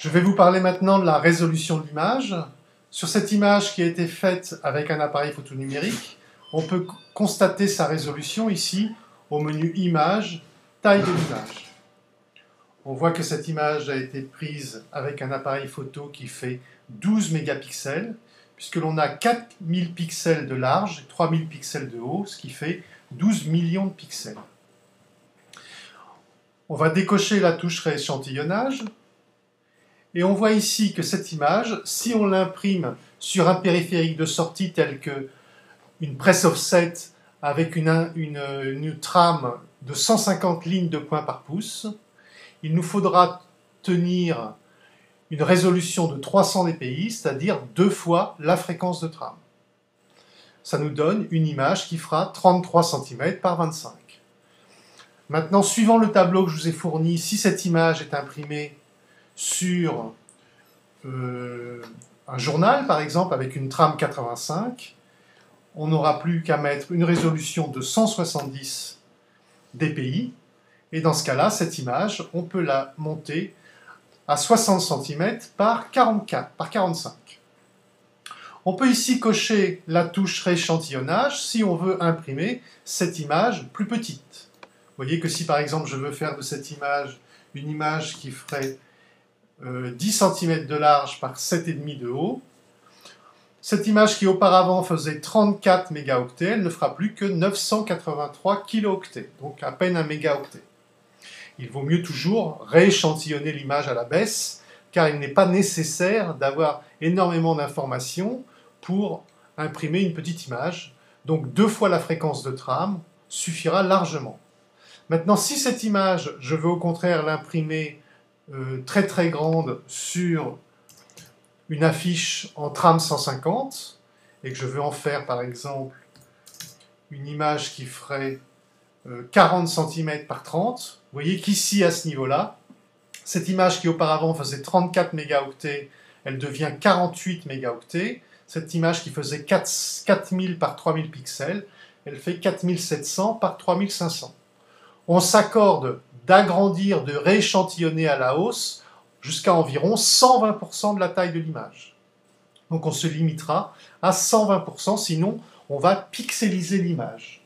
Je vais vous parler maintenant de la résolution de l'image. Sur cette image qui a été faite avec un appareil photo numérique, on peut constater sa résolution ici au menu Images, taille de l'image. On voit que cette image a été prise avec un appareil photo qui fait 12 mégapixels, puisque l'on a 4000 pixels de large et 3000 pixels de haut, ce qui fait 12 millions de pixels. On va décocher la touche rééchantillonnage. Et on voit ici que cette image, si on l'imprime sur un périphérique de sortie tel que une presse offset avec une trame de 150 lignes de points par pouce, il nous faudra tenir une résolution de 300 dpi, c'est-à-dire 2 fois la fréquence de trame. Ça nous donne une image qui fera 33 cm par 25. Maintenant, suivant le tableau que je vous ai fourni, si cette image est imprimée sur un journal, par exemple, avec une trame 85, on n'aura plus qu'à mettre une résolution de 170 dpi, et dans ce cas-là, cette image, on peut la monter à 60 cm par 45. On peut ici cocher la touche rééchantillonnage si on veut imprimer cette image plus petite. Vous voyez que si par exemple je veux faire de cette image une image qui ferait 10 cm de large par 7,5 de haut, cette image qui auparavant faisait 34 mégaoctets, elle ne fera plus que 983 kilooctets, donc à peine un mégaoctet. Il vaut mieux toujours rééchantillonner l'image à la baisse, car il n'est pas nécessaire d'avoir énormément d'informations pour imprimer une petite image. Donc 2 fois la fréquence de trame suffira largement. Maintenant, si cette image, je veux au contraire l'imprimer très très grande sur une affiche en trame 150, et que je veux en faire par exemple une image qui ferait 40 cm par 30, vous voyez qu'ici, à ce niveau-là, cette image qui auparavant faisait 34 mégaoctets, elle devient 48 mégaoctets. Cette image qui faisait 4000 par 3000 pixels, elle fait 4700 par 3500. On s'accorde d'agrandir, de rééchantillonner à la hausse jusqu'à environ 120% de la taille de l'image. Donc on se limitera à 120%, sinon on va pixeliser l'image.